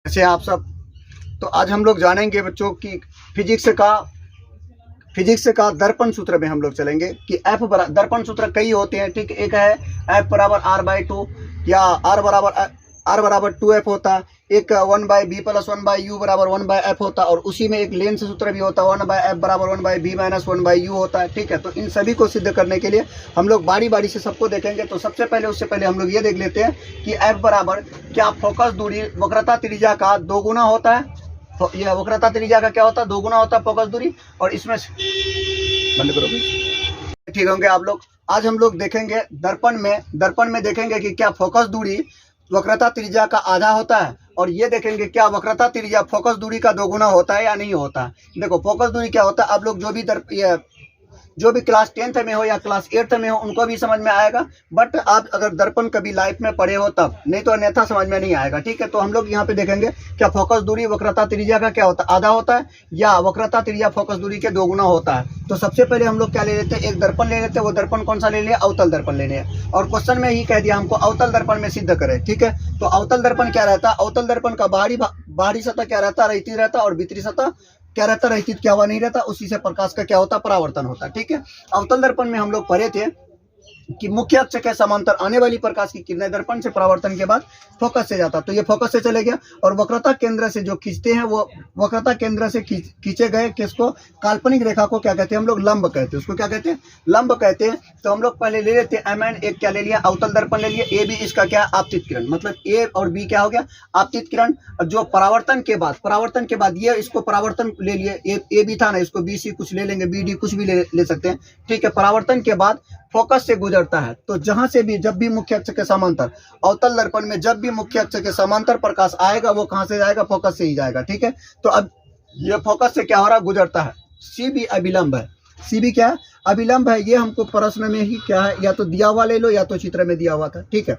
कैसे हैं आप सब। तो आज हम लोग जानेंगे बच्चों की फिजिक्स का दर्पण सूत्र में हम लोग चलेंगे कि एफ बराबर दर्पण सूत्र कई होते हैं, ठीक। एक है एफ बराबर r/2 या आर बराबर 2f होता है। एक 1/b + 1/u बराबर 1/f होता है और उसी में एक लेंस सूत्र भी होता है 1/f बराबर 1/b - 1/u होता है, ठीक है। तो इन सभी को सिद्ध करने के लिए हम लोग बारी बारी से सबको देखेंगे। तो उससे पहले हम लोग ये देख लेते हैं कि एफ बराबर क्या फोकस दूरी वक्रता त्रिज्या का 2 गुना होता है। तो यह वक्रता त्रिज्या का क्या होता है, 2 गुना होता है फोकस दूरी। और इसमें बंद करो, ठीक होंगे आप लोग। आज हम लोग देखेंगे दर्पण में देखेंगे कि क्या फोकस दूरी वक्रता त्रिज्या का आधा होता है, और ये देखेंगे क्या वक्रता त्रिज्या फोकस दूरी का 2 गुना होता है या नहीं होता है। देखो फोकस दूरी क्या होता है, आप लोग जो भी क्लास 10th में हो या क्लास 8th में हो उनको भी समझ में आएगा, बट आप अगर दर्पण कभी लाइफ में पढ़े हो तब, नहीं तो अन्यथा समझ में नहीं आएगा, ठीक है। तो हम लोग यहाँ पे देखेंगे क्या फोकस दूरी वक्रता त्रिज्या का क्या होता है, आधा होता है, या वक्रता त्रिज्या फोकस दूरी के 2 गुना होता है। तो सबसे पहले हम लोग क्या ले लेते हैं, एक दर्पण ले लेते हैं। वो दर्पण कौन सा ले लिया, अवतल दर्पण लेने हैं। और क्वेश्चन में ही कह दिया हमको अवतल दर्पण में सिद्ध करें, ठीक है। तो अवतल दर्पण क्या रहता है, अवतल दर्पण का बाहरी सतह क्या रहता है, रहित रहता है, और भीतरी सतह क्या रहता है, रहित क्या हुआ नहीं रहता। उसी से प्रकाश का क्या होता है, परावर्तन होता है, ठीक है। अवतल दर्पण में हम लोग पढ़े थे कि मुख्य अक्ष के समांतर आने वाली प्रकाश की किरणें दर्पण से परावर्तन के बाद फोकस से जाता, तो ये फोकस से चले गया। और वक्रता केंद्र से जो खींचते हैं वो वक्रता केंद्र से खींचे गए किसको, काल्पनिक रेखा को क्या कहते हैं हम लोग, लंब कहते हैं। उसको क्या कहते हैं, लंब कहते हैं। तो हम लोग पहले ले लेते हैं एम एन, एक क्या ले लिया, अवतल दर्पण ले लिया। ए बी इसका क्या, आपतित किरण, मतलब ए और बी क्या हो गया, आपतित किरण। जो परावर्तन के बाद ये इसको परावर्तन ले लिए, ए बी था ना, इसको बी सी कुछ ले लेंगे, बी डी कुछ भी ले सकते हैं, ठीक है। परावर्तन के बाद फोकस से गुजरता है। तो जहां से भी जब भी मुख्य अक्ष के समांतर, अवतल दर्पण में जब भी मुख्य अक्ष के समांतर प्रकाश आएगा वो कहां से जाएगा, फोकस से ही जाएगा, ठीक है। तो अब ये फोकस से क्या हो रहा है, गुजरता है। सी भी अभिलंब है, सी भी क्या है, अभिलंब है। ये हमको प्रश्न में ही क्या है, या तो दिया हुआ ले लो या तो चित्र में दिया हुआ था, ठीक है।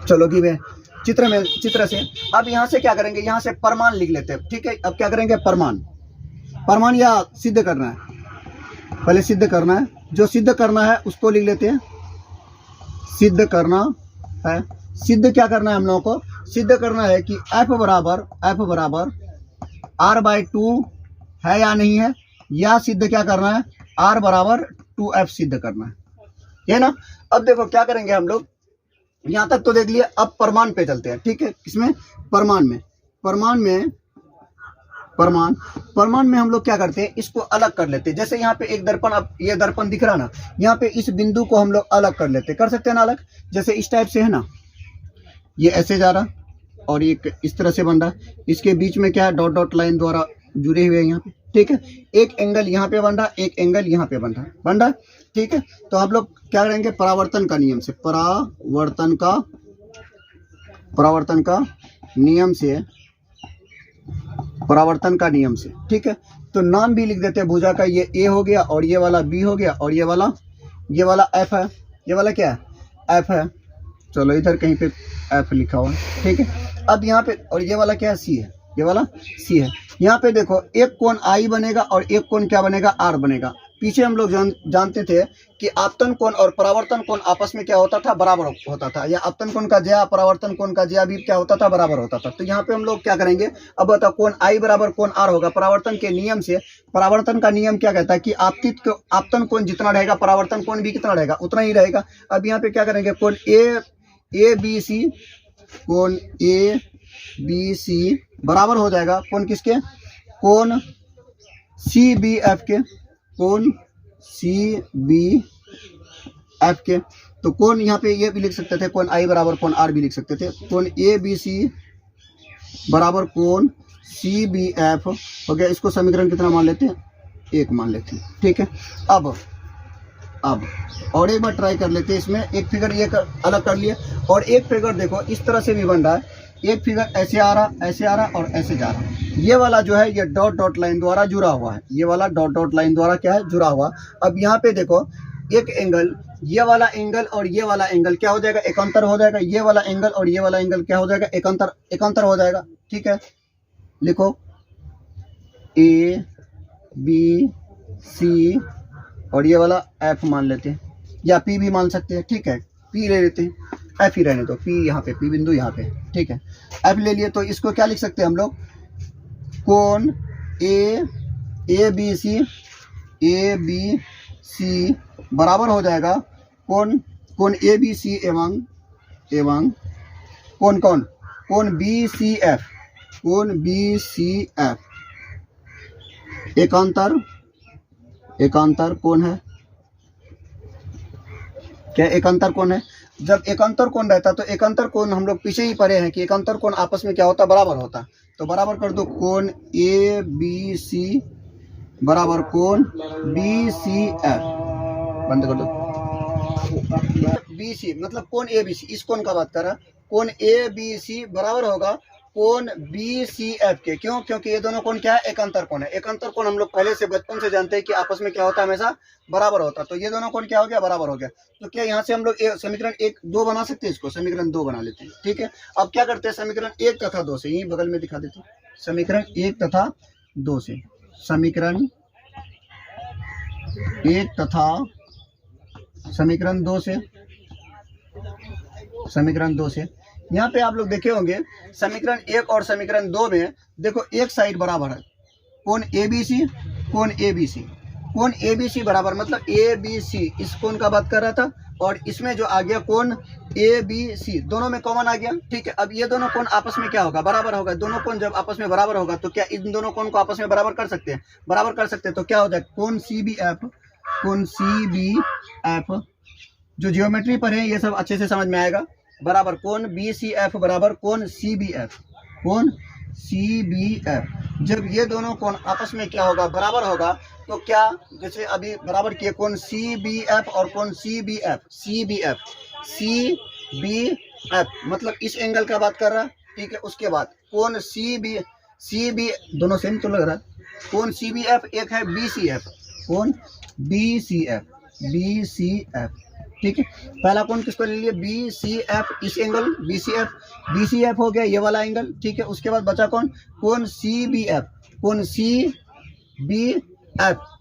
चलो कि मैं चित्र से अब यहाँ से क्या करेंगे, यहाँ से प्रमाण लिख लेते हैं, ठीक है। अब क्या करेंगे, प्रमाण या सिद्ध करना है, पहले सिद्ध करना है। जो सिद्ध करना है उसको लिख लेते हैं, सिद्ध करना है। सिद्ध क्या करना है हम लोगों को, सिद्ध करना है कि f बराबर r/2 है या नहीं है, या सिद्ध क्या करना है, r बराबर 2f सिद्ध करना है, ये ना। अब देखो क्या करेंगे हम लोग, यहाँ तक तो देख लिया। अब प्रमाण पे चलते हैं, ठीक है। किसमें, प्रमाण में हम लोग क्या करते हैं, इसको अलग कर लेते हैं। जैसे यहाँ पे एक दर्पण, अब ये दर्पण दिख रहा ना, यहाँ पे इस बिंदु को हम लोग अलग कर लेते हैं, कर सकते हैं ना अलग। जैसे इस टाइप से है ना, ये ऐसे जा रहा और ये इस तरह से बन रहा। इसके बीच में क्या है, डॉट डॉट लाइन द्वारा जुड़े हुए हैं यहाँ पे, ठीक है। एक एंगल यहाँ पे बन रहा, एक एंगल यहाँ पे बन रहा, ठीक है। तो हम लोग क्या करेंगे, परावर्तन का नियम से, परावर्तन का नियम से, ठीक है। तो नाम भी लिख देते हैं भुजा का, ये ए हो गया और ये वाला बी हो गया और ये वाला एफ है, ये वाला क्या है, एफ है। चलो इधर कहीं पे एफ लिखा हुआ है, ठीक है। अब यहाँ पे, और ये वाला क्या है, सी है, ये वाला सी है। यहाँ पे देखो एक कोण आई बनेगा और एक कोण क्या बनेगा, आर बनेगा। पीछे हम लोग जानते थे कि आपतन कोण और परावर्तन कोण आपस में क्या होता था, बराबर होता था, या आपतन कोण का ज्या परावर्तन कोण का ज्या भी क्या होता था, बराबर होता था। तो यहाँ पे हम लोग क्या करेंगे, अब बताओ कोण आई बराबर कोण आर होगा परावर्तन के नियम से। परावर्तन का नियम क्या कहता है कि आपतन कोण जितना रहेगा परावर्तन कोण भी कितना रहेगा, उतना ही रहेगा। अब यहाँ पे क्या करेंगे, कोण ए बी सी, कोण ए बी सी बराबर हो जाएगा कोण किसके, कोण सी बी एफ के, कोण सी बी एफ के। तो कोण यहाँ पे ये भी लिख सकते थे, कोण आई बराबर कोण आर भी लिख सकते थे। कोण ए बी सी बराबर कोण सी बी एफ हो गया। इसको समीकरण कितना मान लेते हैं, 1 मान लेते हैं, ठीक है। अब और एक बार ट्राई कर लेते हैं। इसमें एक फिगर ये अलग कर लिया, और एक फिगर देखो इस तरह से भी बन रहा है। एक फिगर ऐसे आ रहा और ऐसे जा रहा। ये वाला जो है ये डॉट डॉट लाइन द्वारा जुड़ा हुआ है, ये वाला डॉट डॉट लाइन द्वारा क्या है, जुड़ा हुआ। अब यहाँ पे देखो एक एंगल, ये वाला एंगल और ये वाला एंगल क्या हो जाएगा, एकांतर हो जाएगा। ये वाला एंगल और ये वाला एंगल क्या हो जाएगा, एकांतर हो जाएगा, ठीक है। लिखो ए बी सी और ये वाला एफ मान लेते हैं, या पी भी मान सकते हैं, ठीक है। पी ले लेते हैं। एफ ही रहने दो, पी यहाँ पे, पी बिंदु यहाँ पे, ठीक है। एफ ले लिए तो इसको क्या लिख सकते हैं हम लोग, कोण ए बी सी बराबर हो जाएगा कोण ए बी सी एवं कोण बी सी एफ एकांतर कोण है। क्या एकांतर कोण है? जब एकांतर कोण रहता तो एकांतर कोण हम लोग पीछे ही पढ़े हैं कि एकांतर कोण आपस में क्या होता, बराबर होता। तो बराबर कर दो, कोण ए बी सी बराबर कोण बी सी एफ, बंद कर दो। बी सी मतलब कोण ए बी सी, इस कोण का बात कर रहा, कोण ए बी सी बराबर होगा कोण बी सी एफ के। क्यों? क्योंकि ये दोनों कोण क्या है, एकांतर कोण है। एकांतर कोण हम लोग पहले से बचपन से जानते हैं कि आपस में क्या होता है, हमेशा बराबर होता है। तो ये दोनों कोण क्या हो गया, बराबर हो गया। तो क्या यहाँ से हम लोग समीकरण 1 2 बना सकते हैं, इसको समीकरण 2 बना लेते हैं, ठीक है। अब क्या करते हैं, समीकरण 1 तथा 2 से, यही बगल में दिखा देते हैं, समीकरण 1 तथा 2 से, समीकरण 1 तथा समीकरण 2 से यहाँ पे आप लोग देखे होंगे समीकरण 1 और समीकरण 2 में देखो एक साइड बराबर है, कोण ए बी सी बराबर मतलब ए बी सी, इस कोण का बात कर रहा था। और इसमें जो आ गया कोण ए बी सी, दोनों में कॉमन आ गया, ठीक है। अब ये दोनों कोण आपस में क्या होगा, बराबर होगा। दोनों कोण जब आपस में बराबर होगा तो क्या इन दोनों कोण को आपस में बराबर कर सकते हैं, बराबर कर सकते हैं। तो क्या हो जाए, कोण सी बी एफ, जो जियोमेट्री पर है ये सब अच्छे से समझ में आएगा, बराबर कोण बी सी एफ बराबर कोण सी बी एफ। जब ये दोनों कोण आपस में क्या होगा, बराबर होगा, तो क्या जैसे अभी बराबर किए कोण सी बी एफ और कोण सी बी एफ मतलब इस एंगल का बात कर रहा है, ठीक है। उसके बाद कोण सी बी दोनों सेम तो लग रहा है, कोण सी बी एफ एक है बी सी एफ, कोण बी सी एफ, ठीक है। पहला कोण किसको ले लिए, बी सी एफ, इस एंगल बी सी एफ हो गया ये वाला एंगल, ठीक है। उसके बाद बचा कौन, कोण सी बी एफ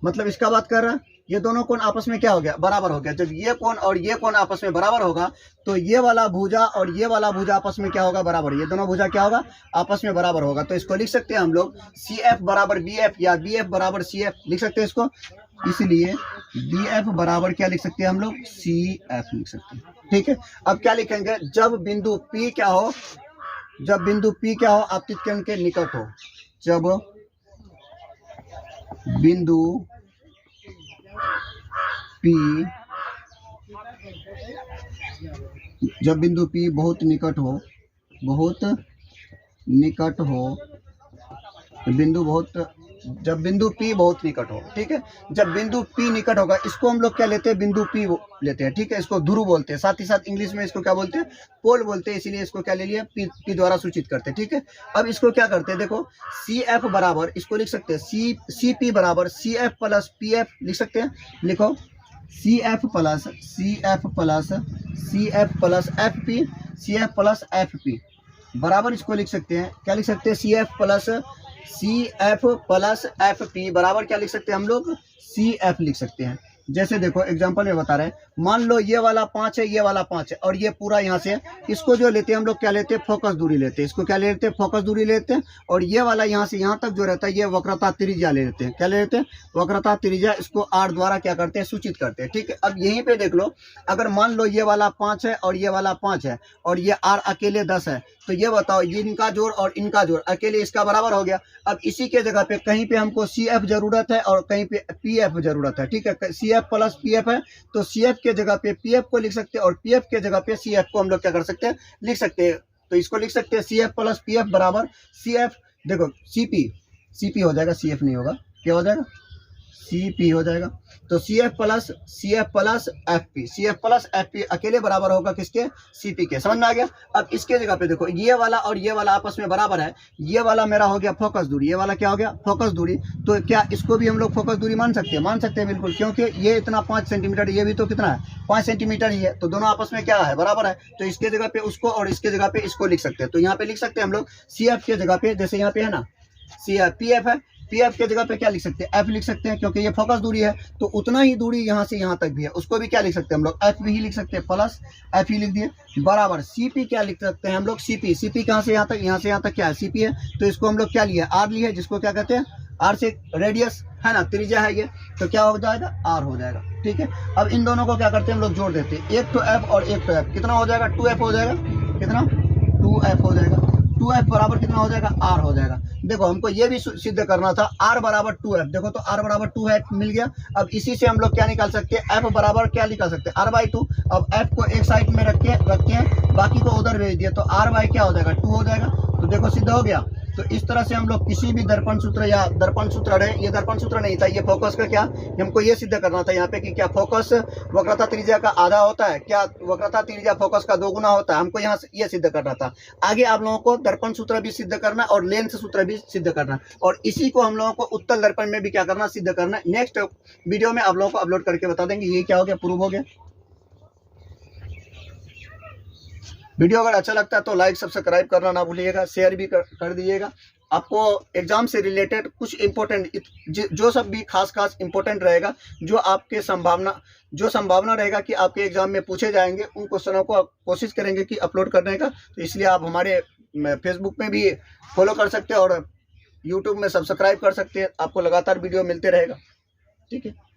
मतलब इसका बात कर रहा है। ये दोनों कोण आपस में क्या हो गया, बराबर हो गया। जब ये कोण और ये कोण आपस में बराबर होगा तो ये वाला भुजा और ये वाला भुजा आपस में क्या होगा, बराबर। ये दोनों भुजा क्या होगा, आपस में बराबर होगा। तो इसको लिख सकते हैं हम लोग सी एफ बराबर बी एफ या बी एफ बराबर सी एफ लिख सकते हैं इसको। इसलिए बी एफ बराबर क्या लिख सकते हैं हम लोग, सी एफ लिख सकते हैं, ठीक है। अब क्या लिखेंगे, जब बिंदु P क्या हो, आपतित किरण के निकट हो, जब बिंदु P बहुत निकट हो, जब बिंदु P बहुत निकट हो, ठीक है। जब बिंदु P निकट होगा, इसको हम लोग क्या लेते हैं, बिंदु P लेते हैं, ठीक है। इसको ध्रुव बोलते हैं, साथ ही साथ इंग्लिश में इसको क्या बोलते हैं, पोल बोलते हैं। इसीलिए इसको क्या ले लिया, P द्वारा सूचित करते हैं, ठीक है। अब इसको क्या करते हैं, देखो सी एफ बराबर, इसको लिख सकते हैं सी पी बराबर C F plus P F लिख सकते हैं। लिखो C F plus F P बराबर, इसको लिख सकते हैं, क्या लिख सकते हैं, C F plus F P बराबर क्या लिख सकते हैं हम लोग, सी एफ लिख सकते हैं। जैसे देखो एग्जांपल में बता रहे हैं, मान लो ये वाला 5 है, ये वाला 5 है, और ये पूरा यहाँ से, इसको जो लेते हैं हम लोग क्या लेते हैं, फोकस दूरी लेते हैं। इसको क्या लेते हैं, फोकस दूरी लेते हैं। और ये वाला यहाँ से यहाँ तक जो रहता है, ये वक्रता त्रिज्या ले लेते हैं। क्या ले लेते हैं, वक्रता त्रिज्या। इसको आर द्वारा क्या करते हैं, सूचित करते हैं, ठीक है। अब यहीं पे देख लो, अगर मान लो ये वाला 5 है और ये वाला 5 है और ये आर अकेले 10 है, तो ये बताओ, ये इनका जोड़ और इनका जोड़ अकेले इसका बराबर हो गया। अब इसी के जगह पे कहीं पे हमको सी एफ जरूरत है और कहीं पे पी एफ जरूरत है, ठीक है। C F plus P F है, तो सी एफ के जगह पे पी एफ को लिख सकते हैं और पी एफ के जगह पे सी एफ को हम लोग क्या कर सकते हैं, लिख सकते हैं। तो इसको लिख सकते हैं C F plus P F बराबर सी एफ, देखो सी पी हो जाएगा, सी एफ नहीं होगा, क्या हो जाएगा, सी पी हो जाएगा। तो C F plus F P अकेले बराबर होगा किसके, सी पी के। समझ में आ गया। अब इसके जगह पे देखो, ये वाला और ये वाला आपस में बराबर है। ये वाला मेरा हो गया फोकस दूरी, ये वाला क्या हो गया, फोकस दूरी। तो क्या इसको भी हम लोग फोकस दूरी मान सकते हैं, बिल्कुल, क्योंकि ये इतना 5 सेंटीमीटर, ये भी तो कितना है, 5 सेंटीमीटर ही है। तो दोनों आपस में क्या है, बराबर है। तो इसके जगह पे उसको और इसके जगह पे इसको लिख सकते हैं। तो यहाँ पे लिख सकते हैं हम लोग सी एफ के जगह पे, जैसे यहाँ पे है ना सी एफ पी एफ है, पी एफ के जगह पे क्या लिख सकते हैं, एफ लिख सकते हैं, क्योंकि ये फोकस दूरी है तो उतना ही दूरी यहाँ से यहाँ तक भी है, उसको भी क्या लिख सकते हैं हम लोग, एफ भी लिख सकते हैं, प्लस एफ ही लिख दिए, बराबर सी पी क्या लिख सकते हैं हम लोग, सी पी, सी पी कहाँ से यहाँ तक, यहाँ से यहाँ तक क्या है, सी पी है, तो इसको हम लोग क्या लिया, आर लिया, जिसको क्या कहते हैं, आर से रेडियस है ना, त्रिज्या है ये, तो क्या हो जाएगा, आर हो जाएगा। ठीक है, अब इन दोनों को क्या करते हैं हम लोग, जोड़ देते हैं, एक तो एफ और एक तो एफ, कितना हो जाएगा, 2f हो जाएगा, कितना 2f हो जाएगा, 2f बराबर कितना हो जाएगा, r हो जाएगा। देखो हमको ये भी सिद्ध करना था, r बराबर 2f, देखो तो r बराबर 2f मिल गया। अब इसी से हम लोग क्या निकाल सकते हैं, f बराबर क्या निकाल सकते हैं, r/2। अब f को एक साइड में रखे बाकी को उधर भेज दिया, तो r/ क्या हो जाएगा, 2 हो जाएगा। तो देखो सिद्ध हो गया। तो इस तरह से हम लोग किसी भी दर्पण सूत्र या दर्पण सूत्र रहे, ये दर्पण सूत्र नहीं था, ये फोकस का क्या, हमको ये सिद्ध करना था यहाँ पे कि क्या फोकस वक्रता त्रिज्या का आधा होता है, क्या वक्रता त्रिज्या फोकस का 2 गुना होता है, हमको यहाँ से ये सिद्ध करना था। आगे आप लोगों को दर्पण सूत्र भी सिद्ध करना और लेंस सूत्र भी सिद्ध करना, और इसी को हम लोगों को उत्तल दर्पण में भी क्या करना, सिद्ध करना। नेक्स्ट वीडियो में आप लोगों को अपलोड करके बता देंगे ये क्या हो गया, प्रूव हो गया। वीडियो अगर अच्छा लगता है तो लाइक सब्सक्राइब करना ना भूलिएगा, शेयर भी कर दीजिएगा। आपको एग्जाम से रिलेटेड कुछ इंपॉर्टेंट जो सब भी खास इंपॉर्टेंट रहेगा, जो संभावना रहेगा कि आपके एग्जाम में पूछे जाएंगे, उन क्वेश्चनों को कोशिश करेंगे कि अपलोड करने का। तो इसलिए आप हमारे फेसबुक में भी फॉलो कर सकते हैं और यूट्यूब में सब्सक्राइब कर सकते हैं, आपको लगातार वीडियो मिलते रहेगा। ठीक है।